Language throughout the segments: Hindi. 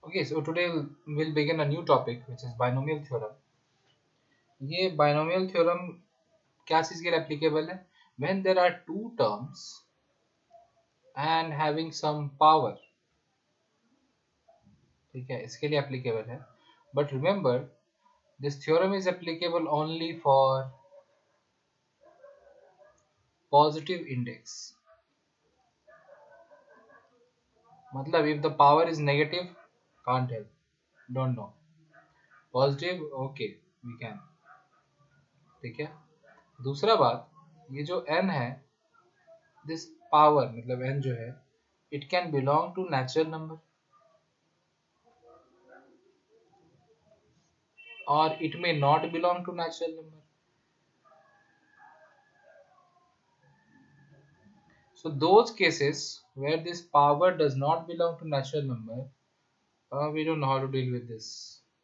Okay, so today we'll begin a new topic which is binomial theorem. ये binomial theorem क्या चीज के लिए applicable है? When there are two terms and having some power, ठीक है, इसके लिए applicable है. But remember, this theorem is applicable only for positive index. मतलब if the power is negative, can't help, don't know. Positive, okay, we can. ठीक है. दूसरा बात, ये जो n है, this power मतलब n जो है, it can belong to natural number or it may not belong to natural number. So those cases where this power does not belong to natural number, we don't know how to deal with this.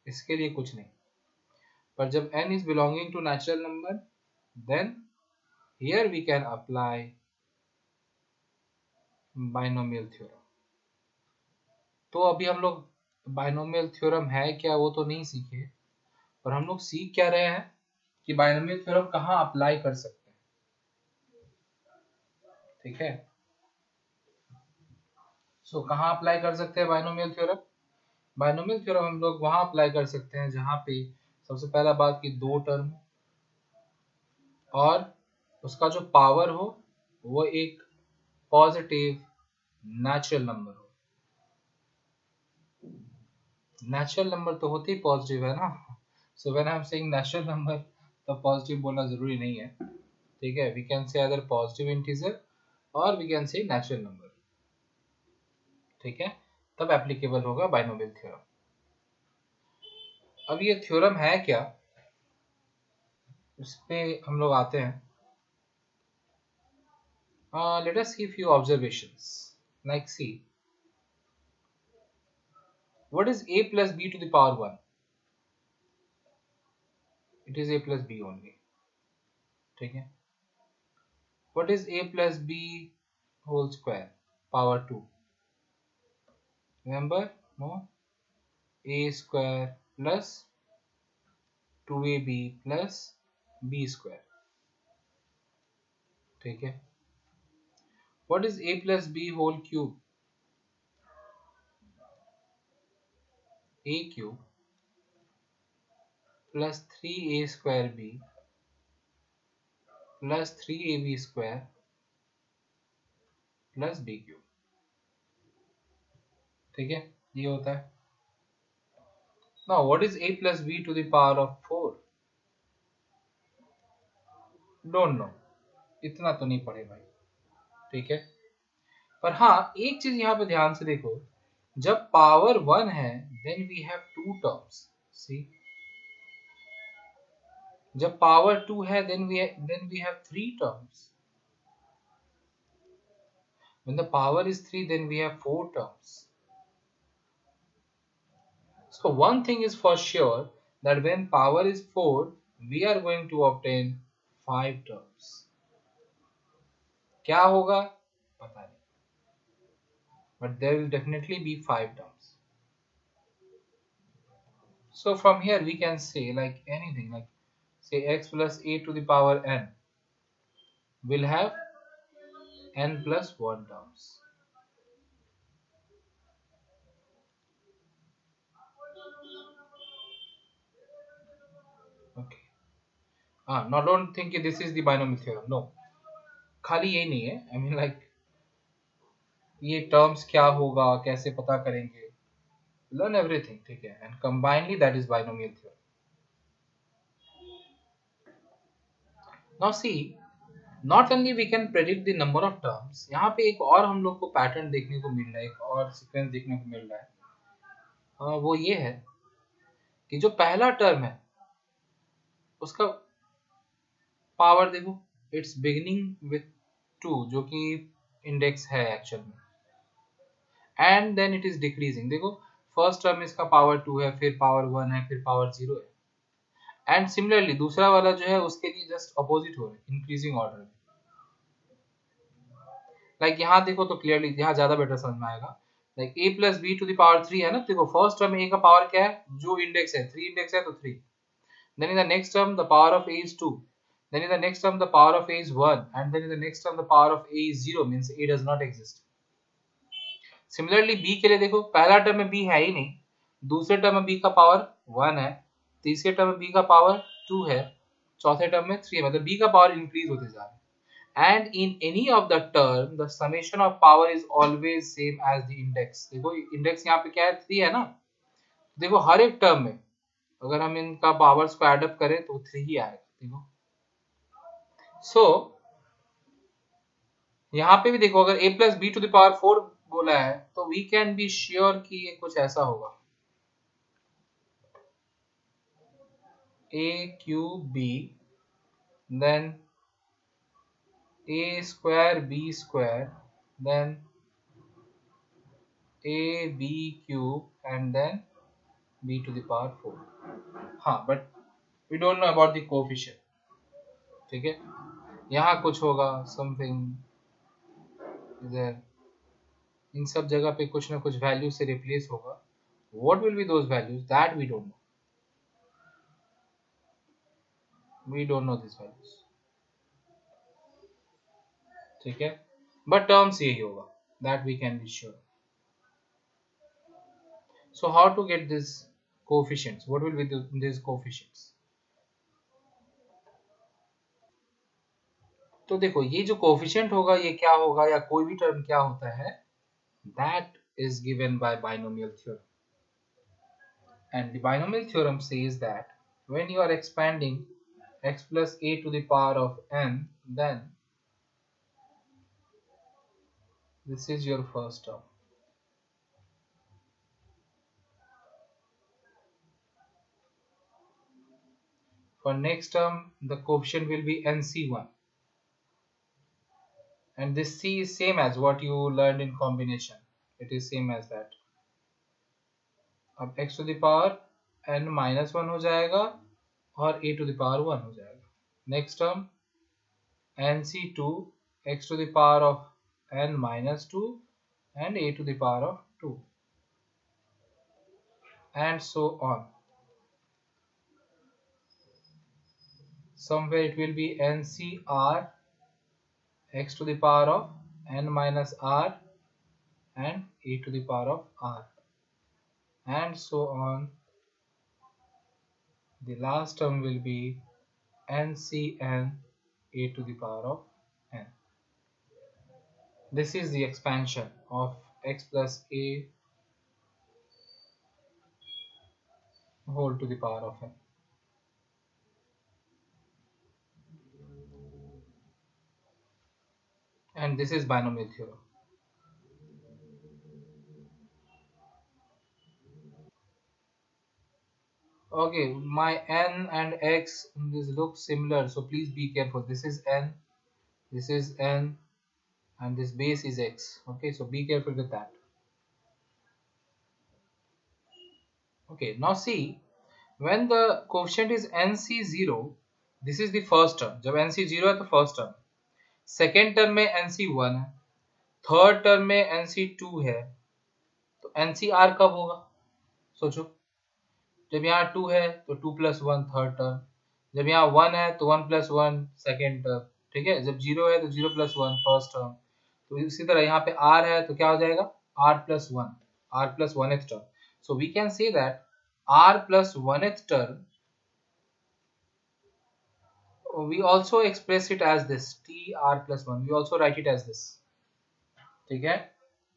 इसके लिए कुछ नहीं. पर जब n is belonging to natural number, then here we can apply binomial theorem. तो अभी हम लोग binomial theorem है क्या वो तो नहीं सीखे, पर हम लोग सीख क्या रहे हैं कि binomial theorem कहाँ अप्लाई कर सकते हैं. ठीक है. सो कहाँ अप्लाई कर सकते हैं बाइनोमियल थ्योरम? बाइनोमियल थ्योरम हम लोग वहां अप्लाई कर सकते हैं जहां पे सबसे पहला बात कि दो टर्म और उसका जो पावर हो वो एक पॉजिटिव नेचुरल नंबर हो. नेचुरल नंबर तो होते ही पॉजिटिव है ना. So when I am saying natural number तो पॉजिटिव बोलना जरूरी नहीं है. ठीक है. We can say other positive integer और we can say natural number. ठीक है. तब एप्लीकेबल होगा बाइनोमियल थ्योरम. अब ये थ्योरम है क्या, इस पे हम लोग आते हैं. Let us see few observations. Like see, what is a plus b to the power 1? It is a plus b only. ठीक है. What is a plus b whole square power 2? Remember, no, a square plus 2ab plus b square. ठीक है. What is a plus b whole cube? a cube plus 3a square b plus 3ab square plus b cube. ठीक है. ये होता है. Now what is a plus b to the power of 4? Don't know. इतना तो नहीं पढ़े भाई. ठीक है. पर हाँ, एक चीज यहाँ पे ध्यान से देखो, जब पावर 1 है then we have two terms. See, जब पावर 2 है then we have three terms. When the power is 3 then we have four terms. So one thing is for sure that when power is 4 we are going to obtain 5 terms. क्या होगा पता नहीं, but there will definitely be 5 terms. So from here we can say like anything, like say x plus a to the power n will have n plus 1 terms. Okay. Now don't think this is the binomial theorem. No, खाली यही नहीं है. I mean like ये terms क्या होगा, कैसे पता करेंगे, learn everything. ठीक है. And combinedly that is binomial theorem. Now see, not only we can predict the number of terms, यहाँ पे एक और हम लोग को पैटर्न देखने को मिल रहा है, एक और सीक्वेंस देखने को मिल रहा है. वो ये है कि जो पहला टर्म है उसका पावर देखो, इट्स बिगिनिंग विथ 2 जो कि इंडेक्स है एक्चुअल में, and then it is decreasing. देखो फर्स्ट टर्म इसका पावर 2 है, फिर पावर 1 है, फिर पावर 0 है. एंड सिमिलरली दूसरा वाला जो है उसके लिए जस्ट अपोजिट हो रहा है, इंक्रीजिंग ऑर्डर में. लाइक यहाँ देखो तो क्लियरली यहाँ ज्यादा बेटर समझ में आएगा. Like a plus B to the power 3 है ना, देखो फर्स्ट टर्म में a का पावर क्या है, जो इंडेक्स है 3 इंडेक्स है तो 3, then in the next term the power of a is 2, then in the next term the power of a is 1, and then in the next term the power of a is 0, means a does not exist. Similarly b के लिए देखो, पहला टर्म में b है ही नहीं, दूसरे टर्म में b का पावर 1 है, तीसरे टर्म में b का पावर 2 है, चौथे टर्म में 3 है, मतलब b का पावर इंक्रीज होते जा रहा है. And in any of the term the summation of power is always same as the index. देखो इंडेक्स यहाँ पे क्या है, 3 है ना, देखो हर एक टर्म में अगर हम इनका पावर्स को एड अप करें तो 3 ही आएगा. देखो सो यहाँ पे भी देखो, अगर a plus B to the power 4 बोला है तो वी कैन बी श्योर कि ये कुछ ऐसा होगा, a cube b then a square b square then a b cube and then b to the power 4. हाँ, but we don't know about the coefficient. ठीक है, यहाँ कुछ होगा समथिंग इधर, इन सब जगह पे कुछ ना कुछ वैल्यू से रिप्लेस होगा. What will be those values? That we don't know. We don't know these values. ठीक है, but terms यही होगा. That we can be sure. So how to get this coefficients? What will be these coefficients? तो देखो ये जो कोफिशिएंट होगा ये क्या होगा, या कोई भी टर्म क्या होता है, that is given by binomial theorem. And the binomial theorem says that when you are expanding x plus a to the power of n, then this is your first term. For next term the coefficient will be nc1, and this c is same as what you learned in combination, it is same as that. अब x to the power n minus 1 हो जाएगा और a to the power 1 हो जाएगा. Next term nc2 x to the power of n minus 2 and a to the power of 2, and so on. Somewhere it will be ncr x to the power of n minus r and a to the power of r, and so on. The last term will be ncn a to the power of n. This is the expansion of x plus a whole to the power of n. And this is binomial theorem. Okay, my n and x this looks similar, so please be careful. This is n, this is n, and this base is x. Okay, so be careful with that. Okay, now see, when the coefficient is nc0, this is the first term. जब nc0 है तो first term, second term में nc1 है, third term में nc2 है, तो ncr कब होगा सोचो. जब यहाँ 2 है तो 2 प्लस 1 थर्ड टर्म, जब यहाँ 1 है तो 1 प्लस 1 सेकेंड टर्म. ठीक है, जब 0 है तो 0 प्लस 1 फर्स्ट टर्म. तो इसी तरह यहाँ पे r है तो क्या हो जाएगा, r plus 1, r plus 1th term. So we can say that r plus 1th term, we also express it as this tr plus 1, we also write it as this. ठीक है,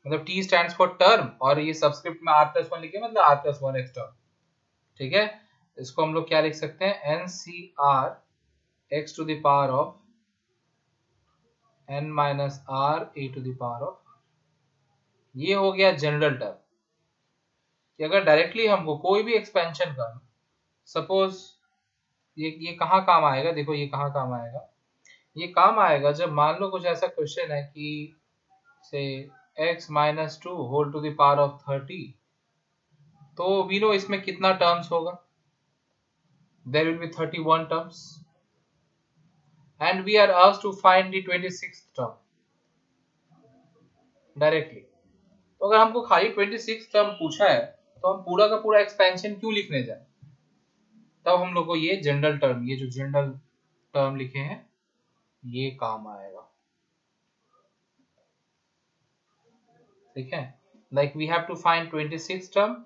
मतलब t stands for term और ये सबस्क्रिप्ट में r plus 1 लिखे, मतलब r plus 1th टर्म. ठीक है, इसको हम लोग क्या लिख सकते हैं, ncr x to the power of n minus r a to the power of. ये हो गया जनरल टर्म. कि अगर डायरेक्टली हमको कोई भी एक्सपेंशन का, सपोज ये कहाँ काम आएगा, देखो ये कहाँ काम आएगा, ये काम आएगा जब मान लो कुछ ऐसा क्वेश्चन है कि से x minus 2 whole to the power of 30, तो वी नो इसमें कितना टर्म्स होगा, there will be 31 terms, and we are asked to find the 26th term directly. तो अगर हमको खाली 26 टर्म पूछा है तो हम पूरा का पूरा एक्सपेंशन क्यों लिखने जाए? तब हम लोग को ये जनरल टर्म, ये जो जनरल टर्म लिखे हैं ये काम आएगा, ठीक है। Like we have to find 26 term,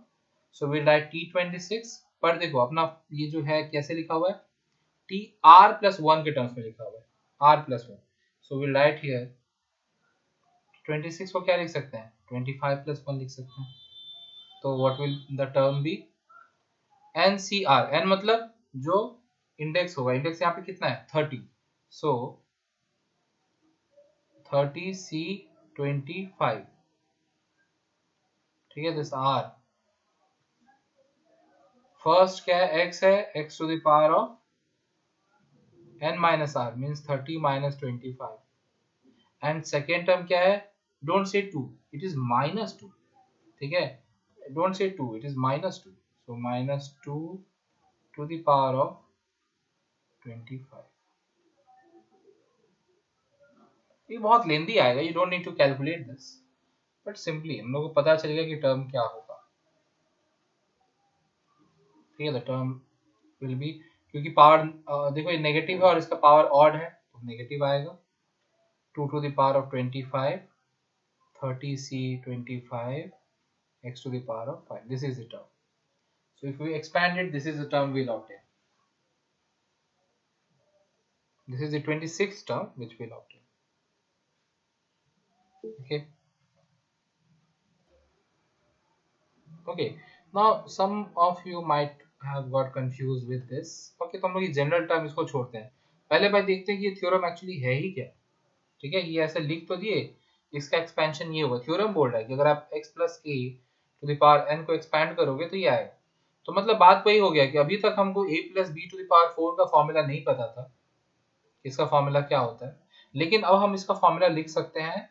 so we write T26, पर देखो अपना ये जो है कैसे लिखा हुआ है, T R+1 के टर्म्स में लिखा हुआ है, R+1, so we right here 26 को क्या लिख सकते हैं, 25+1 लिख सकते हैं। तो what will the term be, NCR, N मतलब जो इंडेक्स होगा, इंडेक्स यहाँ पे कितना है 30, सो 30C25, ठीक है। दिस R फर्स्ट क्या है, x है, x to the power of n minus r means 30 minus 25, and second term क्या है, don't say 2, it is -2, ठीक है, don't say 2, it is -2, so -2 to the power of 25। ये बहुत लेंदी आएगा, you don't need to calculate this, but simply हम लोग को पता चलेगा कि टर्म क्या होगा, ठीक है। द टर्म विल बी, क्योंकि पावर देखो ये नेगेटिव है और इसका पावर ऑड है तो नेगेटिव आएगा, 2 to the power of 25, 30C25, x to the power of 5, this is the term. So if we expand it, this is the term we'll obtain. This is the 26th term which we'll obtain. Okay. Okay. Now some of you might have got confused with this. Okay, तो हम लोग ये जनरल टर्म इसको छोड़ते हैं, पहले भाई देखते हैं कि ये थ्योरम एक्चुअली है ही क्या, ठीक है। ये ऐसे लिख तो दिए, इसका एक्सपेंशन ये होगा, थ्योरम बोल रहा है कि अगर आप x plus a to the power n को एक्सपैंड करोगे तो ये आएगा। तो मतलब बात वही हो गया कि अभी तक हमको a plus B to the power 4 का फॉर्मूला नहीं पता था, इसका फॉर्मूला क्या होता है, लेकिन अब हम इसका फॉर्मूला लिख सकते हैं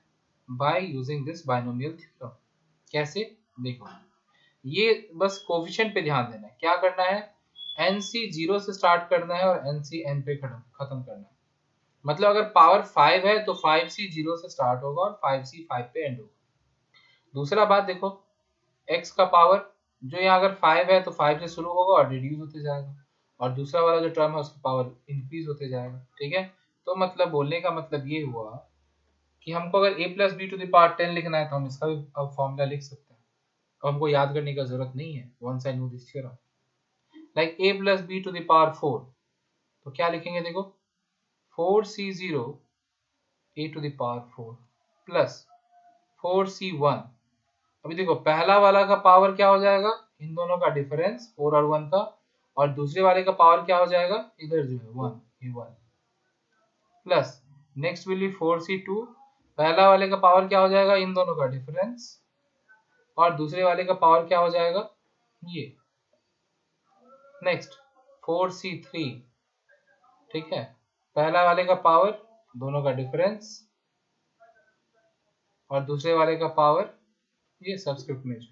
by using this binomial theorem. कैसे, देखो ये बस कोफिशिएंट पे ध्यान देना है, क्या करना है, NC 0 से स्टार्ट करना है और NC n पे खत्म करना है। मतलब अगर पावर 5 है तो 5C 0 से स्टार्ट होगा और 5C 5 पे एंड होगा। दूसरा बात देखो, x का पावर जो यहाँ अगर 5 है तो 5 से शुरू होगा और रिड्यूस होते जाएगा, और दूसरा वाला जो टर्म है उसका पावर इंक्रीज होते जाएगा, ठीक है। तो मतलब बोलने का मतलब ये हुआ कि हमको अगर a plus B to the power 10 लिखना है तो हम इसका भी अब फॉर्मूला लिख सकते हैं, तो हमको याद करने का जरूरत नहीं है, once I know this theorem. Like a plus B to the power 4, तो क्या लिखेंगे, देखो 4C0 a to the power 4 plus 4C1। अभी देखो पहला वाला का पावर क्या हो जाएगा, इन दोनों का डिफरेंस 4 और 1 का, और दूसरे वाले का पावर क्या हो जाएगा, इधर जो है 1, ये 1 plus next will be 4C2, पहला वाले का पावर क्या हो जाएगा, इन दोनों का डिफरेंस, और दूसरे वाले का पावर क्या हो जाएगा, ये नेक्स्ट 4C3, ठीक है, पहला वाले का पावर, दोनों का डिफरेंस, और दूसरे वाले का पावर ये सबस्क्रिप्ट में जो,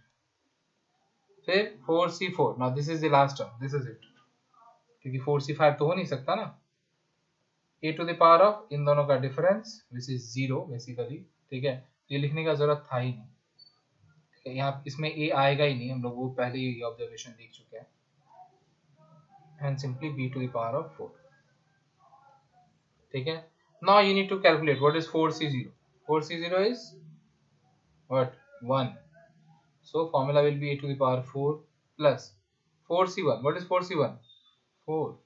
फिर 4C4, now this is the last term, this is it, क्योंकि 4C5 तो हो नहीं सकता ना, a to the power of n दोनों का डिफरेंस विच इज 0 बेसिकली, ठीक है। ये लिखने का जरूरत था ही नहीं, ठीक है, यहाँ इसमें a आएगा ही नहीं, हम लोग वो पहले ही ऑब्जर्वेशन देख चुके हैं, and simply b to the power of 4, ठीक है। Now you need to calculate what is 4C0, 4C0 is what 1, so formula will be a to the power 4 plus 4C1, what is 4C1, 4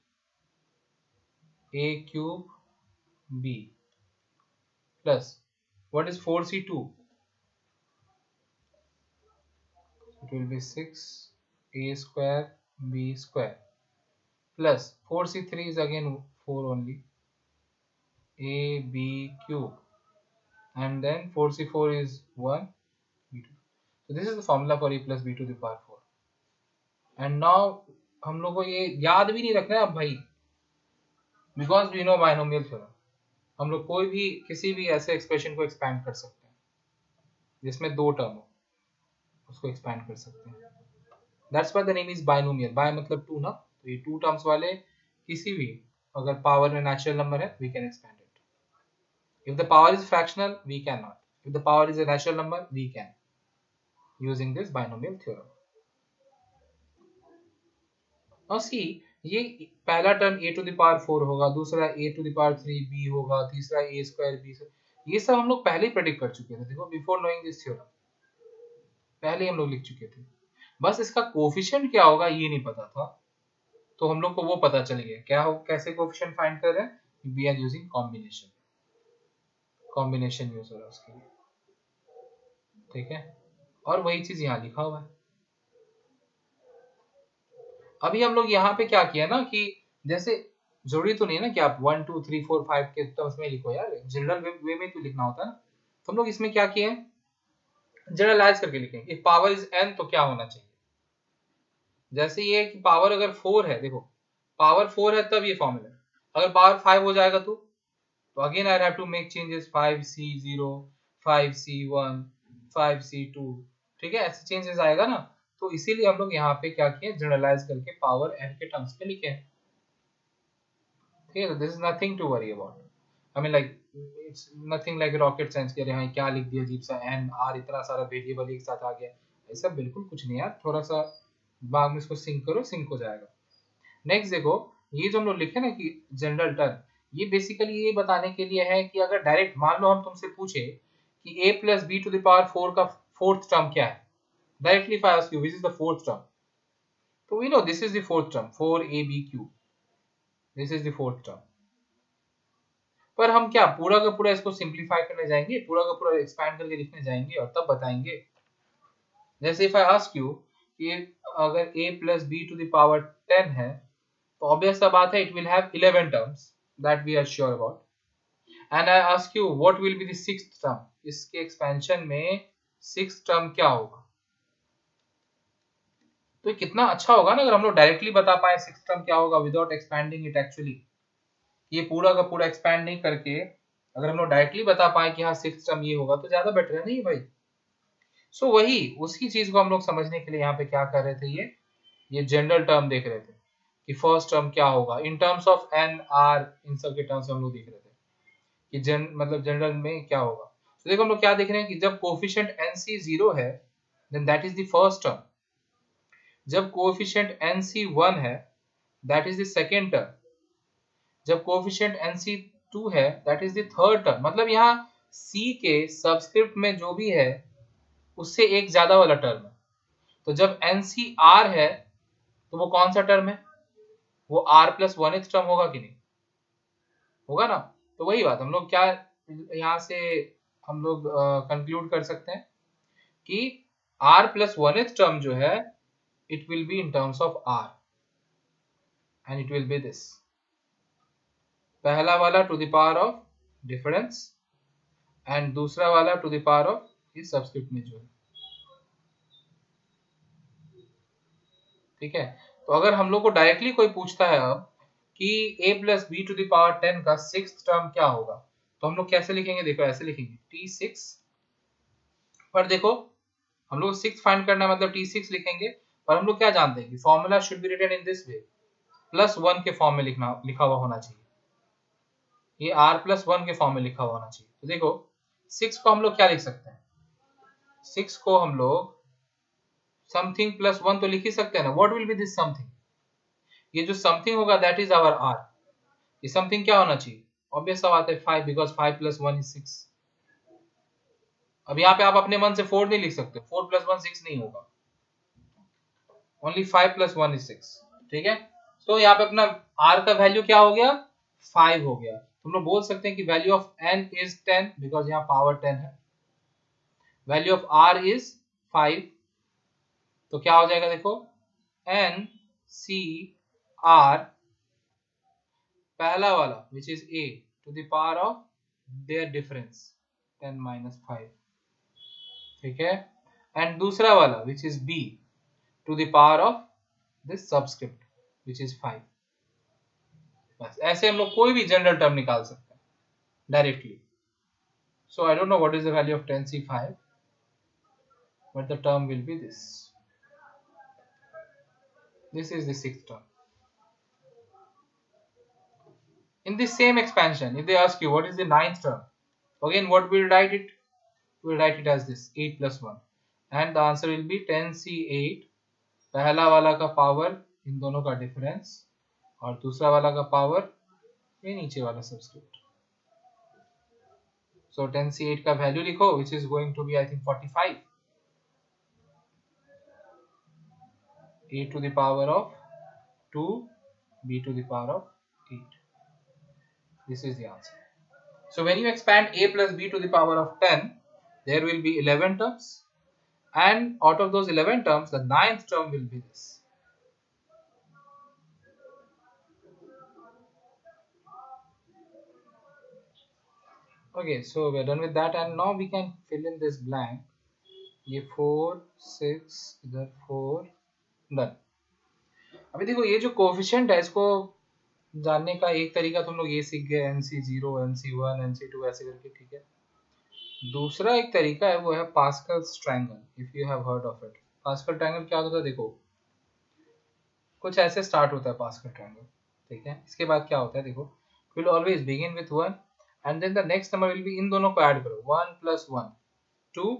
a cube b plus what is 4C2, it will be 6 a square b square plus 4C3 is again 4 only, a b cube, and then 4C4 is 1 b2, so this is the formula for a plus b to the power 4, and now हम लोग को ये याद भी नहीं रखना है अब भाई, because we know binomial theorem, हम लोग कोई भी किसी भी ऐसे एक्सप्रेशन को एक्सपैंड कर सकते हैं जिसमें दो टर्म हो, उसको एक्सपैंड कर सकते हैं, that's why the name is binomial, bi मतलब टू ना, तो ये टू टर्म्स वाले किसी भी अगर पावर में नेचुरल नंबर है we can expand it, if the power is fractional we can not, if the power is a natural number we can, using this binomial theorem. Now see, ये पहला term a to the power 4 होगा, दूसरा a to the power 3b होगा, तीसरा a square b, ये सब हम लोग पहले ही प्रेडिक्ट कर चुके थे। देखो, बिफोर नोइंग दिस थ्योरम पहले ही हम लोग लिख चुके थे। बस इसका कोफिशिएंट क्या होगा ये नहीं पता था, तो हम लोग को वो पता चल गया। क्या हो, कैसे कोफिशिएंट फाइंड कर रहे हैं? We are using combination use हो रहा है उसके लिए, ठीक है। और वही चीज यहाँ लिखा हुआ है। अभी हम लोग यहाँ पे क्या किया ना कि जैसे जरूरी तो नहीं ना कि आप 1 2 3 4 5 के टर्म्स में लिखो यार, जनरल वे में तो लिखना होता है ना। तो हम लोग इसमें क्या किए हैं, जनरलाइज करके लिखेंगे। इफ पावर इज n तो क्या होना चाहिए। जैसे ये कि पावर अगर 4 है, देखो पावर 4 है तब ये फॉर्मूला है। अगर पावर 5 हो जाएगा तो again I have to make changes, 5c0 5c1 5c2, ठीक है, ऐसे चेंजेस आएगा ना। तो इसीलिए हम लोग यहाँ पे क्या किए, जनरलाइज करके पावर n के टर्म्स में लिखे हैं, ठीक है। This is nothing to worry about, I mean like it's nothing like rocket science के यहाँ क्या लिख दिया अजीब सा, n r इतना सारा वेरिएबल एक साथ आ गया, ऐसा बिल्कुल कुछ नहीं यार। थोड़ा सा दिमाग में इसको सिंक करो, सिंक हो जाएगा। नेक्स्ट देखो, ये जो हम लोग लिखे ना कि जनरल टर्म, ये बेसिकली ये बताने के लिए है कि अगर डायरेक्ट मान लो हम तुमसे पूछे कि a plus B to the power 4 का फोर्थ टर्म क्या है, directly if I ask you which is the fourth term, तो we know this is the fourth term 4ab3, this is the fourth term. पर हम क्या पूरा का पूरा इसको सिंप्लीफाई करने जाएंगे, पूरा का पूरा एक्सपैंड करके लिखने जाएंगे और तब बताएंगे। जैसे इफ आई आस्क यू कि अगर a plus B to the power 10 है, तो ऑब्वियस सा बात है it will have 11 terms, that we are sure about. And I ask you what will be the sixth term, इसके एक्सपेंशन में सिक्स्थ टर्म क्या होगा। तो कितना अच्छा होगा ना अगर हम लोग डायरेक्टली बता पाए सिक्स्थ टर्म क्या होगा विदाउट एक्सपैंडिंग इट। एक्चुअली ये पूरा का पूरा एक्सपैंड नहीं करके अगर हम लोग डायरेक्टली बता पाए कि हाँ सिक्स्थ टर्म ये होगा, तो ज्यादा बेटर है नहीं भाई। सो वही उसी चीज को हम लोग समझने के लिए यहाँ पे क्या कर रहे थे, ये जनरल टर्म देख रहे थे कि फर्स्ट टर्म क्या होगा in terms of n r, इन सब के टर्म्स हम लोग देख रहे थे कि मतलब जनरल में क्या होगा। तो देखो हम लोग क्या देख रहे हैं कि जब कोएफिशिएंट एनसी 0 है then that is the first term, जब कोएफिशिएंट एनसी 1 है that is the second term, जब कोएफिशिएंट एनसी 2 है that is the third term. मतलब यहाँ सी के सबस्क्रिप्ट में जो भी है उससे एक ज्यादा वाला टर्म है। तो जब एनसी आर है तो वो कौन सा टर्म है, वो आर प्लस 1th टर्म होगा कि नहीं, होगा ना। तो वही बात हम लोग क्या यहाँ से हम लोग कंक्लूड कर सकते हैं कि r प्लस 1th टर्म जो है it will be in terms of r and it will be this, पहला वाला to the power of difference and दूसरा वाला टू द पावर ऑफ इस सबस्क्रिप्ट में जो है, ठीक है। तो अगर हम लोग को डायरेक्टली कोई पूछता है अब कि a plus B to the power 10 का सिक्स्थ टर्म क्या होगा, तो हम लोग कैसे लिखेंगे, देखो ऐसे लिखेंगे t6। पर देखो हम लोग 6 फाइंड करना है मतलब t6 लिखेंगे, पर हम लोग क्या जानते हैं कि formula should be written in this way, +1 के फॉर्म में लिखा हुआ होना चाहिए, ये r+1 के फॉर्म में लिखा हुआ होना चाहिए। तो देखो 6 को हम लोग क्या लिख सकते हैं, 6 को हम लोग समथिंग +1 तो लिख ही सकते हैं ना। What will be this something, ये जो समथिंग होगा दैट इज आवर r, ये समथिंग क्या होना चाहिए, ऑब्वियस सा बात है 5, बिकॉज 5 + 1 इज 6। अब यहाँ पे आप अपने मन से 4 नहीं लिख सकते, 4 + 1 6 नहीं होगा, ओनली 5 + 1 इज 6, ठीक है। तो यहाँ पे अपना r का वैल्यू क्या हो गया, 5 हो गया। तुम लोग बोल सकते हैं कि value of n is 10 because यहाँ पावर 10 है, वैल्यू ऑफ r इज 5, तो क्या हो जाएगा देखो n c r पहला वाला which is a to the power of their difference 10 - 5, ठीक है, एंड दूसरा वाला which is b to the power of this subscript which is 5। बस ऐसे हम लोग कोई भी जनरल टर्म निकाल सकते हैं directly. So I don't know what is the value of 10c5, but the term will be this, this is the sixth term. In the same expansion, if they ask you what is the ninth term, again what we'll write it, we'll write it as this 8 + 1, and the answer will be 10c8। पहला वाला का पावर इन दोनों का डिफरेंस और दूसरा वाला का पावर ये नीचे वाला सबस्क्रिप्ट। सो 10c8 का वैल्यू लिखो which is going to be I think 45, a to the power of 2, b to the power of 8. This is the answer. So when you expand a plus b to the power of 10, there will be 11 terms, and out of those 11 terms, the ninth term will be this. Okay, so we're done with that, and now we can fill in this blank. ये 4 6 इधर 4 डन। अभी देखो ये जो कोफिशिएंट है इसको जानने का एक तरीका तुम लोग ये सीख गए NC0 NC1 NC2 ऐसे करके, ठीक है। दूसरा एक तरीका है वो है Pascal's triangle, if you have heard of it. Pascal triangle क्या होता है, देखो कुछ ऐसे स्टार्ट होता है पास्कल ट्रायंगल, ठीक है। इसके बाद क्या होता है देखो, will always begin with 1 and then the next number will be, इन दोनों को ऐड करो 1 + 1 2,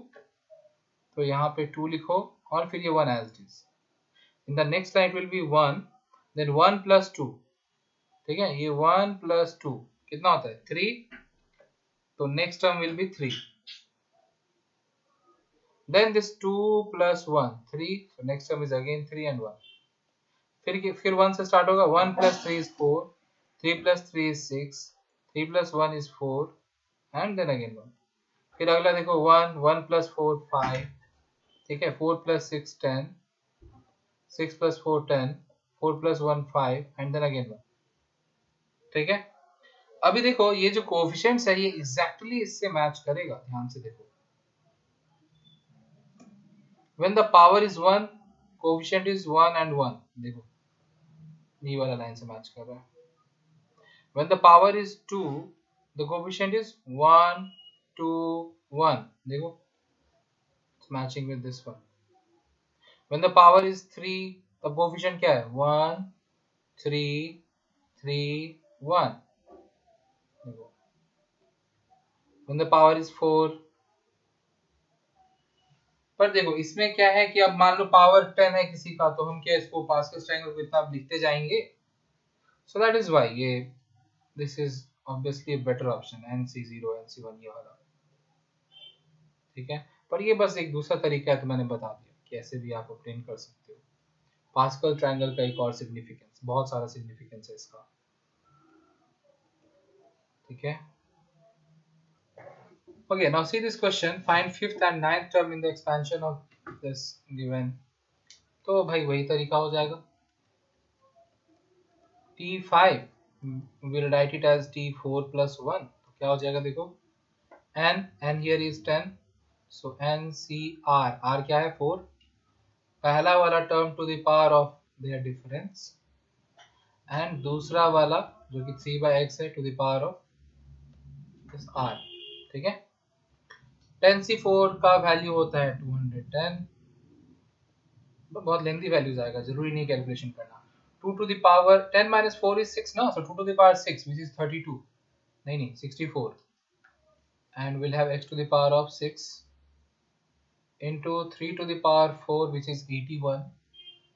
तो यहाँ पे 2 लिखो और फिर ये 1 as it is. In the next line will be 1 then 1 + 2, ठीक है। ये 1 + 2 कितना होता है 3, तो next term will be 3। Then this 2 + 1 3, so next term is again 3 and 1। फिर 1 से स्टार्ट होगा, 1 + 3 is 4, 3 + 3 is 6, 3 + 1 is 4 and then again 1। फिर अगला देखो 1 1 + 4 5, ठीक है। 4 + 6 10, 6 + 4 10, 4 + 1 5 and then again 1, ठीक है। अभी देखो ये जो कोएफिशिएंट्स है ये एग्जैक्टली इससे मैच करेगा, ध्यान से देखो। When the power is 1, coefficient is 1 and 1, देखो ये वाला लाइन से मैच कर रहा है। When the power is 2, the coefficient is 1 2 1, देखो it's matching with this one। When the power is 3, the coefficient क्या है 1 3 3 1, देखो। When the power is 4, पर देखो इसमें क्या है कि अब मान लो पावर 10 है किसी का, तो हम क्या इसको पास्कल ट्रायंगल को इतना लिखते जाएंगे। So that is why ये this is obviously a better option, NC0 NC1 ये वाला, ठीक है। पर ये बस एक दूसरा तरीका है, तो मैंने बता दिया कि ऐसे भी आप ऑब्टेन कर सकते हो। पास्कल ट्रायंगल का एक और सिग्निफिकेंस, बहुत सारा सिग्निफिकेंस है इसका, ठीक है। Okay, now see this question, find fifth and ninth term in the expansion of this given। तो भाई वही तरीका हो जाएगा, T5 we'll write it as T4 + 1, तो क्या हो जाएगा देखो, n here is 10, so NCR, R क्या है 4, पहला वाला term to the power of their difference and दूसरा वाला जो कि 3/x है to the power of this R, ठीक है। 10c4 का वैल्यू होता है 210, बहुत लेंथी वैल्यूज आएगा, जरूरी नहीं कैलकुलेशन करना। 2 to the power 10 - 4 is 6 ना, so 2 to the power 6 which is 32, नहीं 64, and we'll have x to the power of 6 into 3 to the power 4 which is 81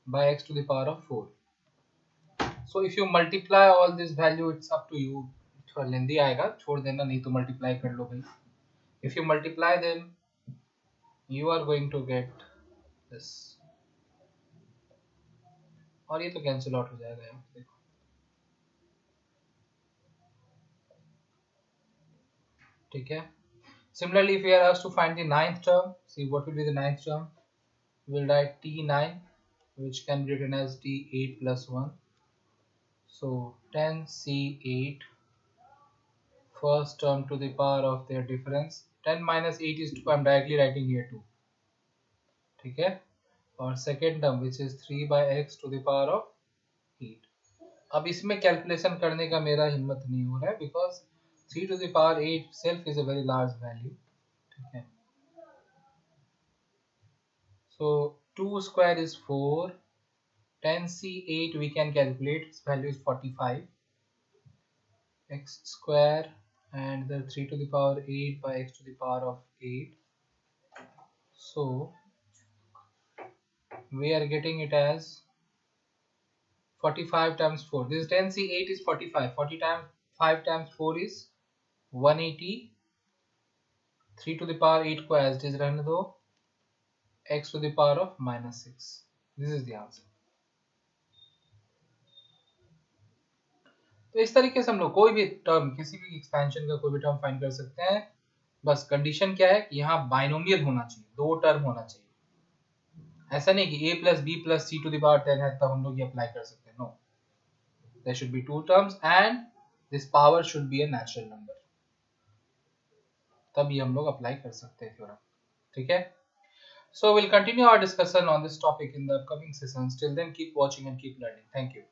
by x to the power of 4। So if you multiply all this value, it's up to you, थोड़ा लेंदी आएगा, छोड़ देना, नहीं तो मल्टीप्लाई कर लो भाई। If you multiply them, you are going to get this, और ये तो कैंसिल आउट हो जाएगा यार, देखो ठीक है। Similarly, if we are asked to find the ninth term, see what will be the ninth term, we'll write T9 which can be written as T8 + 1, so 10c8 first term to the power of their difference, 10 - 8 is 2, I'm directly writing here 2, ठीक है। और second term which is 3/x to the power of 8। अब इसमें कैलकुलेशन करने का मेरा हिम्मत नहीं हो रहा है, because 3 to the power 8 self is a very large value, ठीक है। So 2 square is 4, 10c8 we can calculate, its value is 45, x square and the 3 to the power 8 by x to the power of 8, so we are getting it as 45 times 4. This is 10, see 8 is 45. 40 times 5 times 4 is 180. 3 to the power 8 को as it is रहने दो. X to the power of minus 6. This is the answer. तो इस तरीके से हम लोग कोई भी टर्म, किसी भी एक्सपेंशन का कोई भी टर्म फाइंड कर सकते हैं. बस कंडीशन क्या है कि यहाँ बाइनोमियल होना चाहिए, दो टर्म होना चाहिए. ऐसा नहीं कि a plus b plus c to the power 10 है तब हम लोग ये अप्लाई कर सकते हैं. No, there should be two terms and this power should be a natural number. तब ये हम लोग अप्लाई कर सकते हैं थ्योरम. ठीक है. So we'll continue our discussion on this topic in the upcoming sessions. Till then, keep watching and keep learning. Thank you.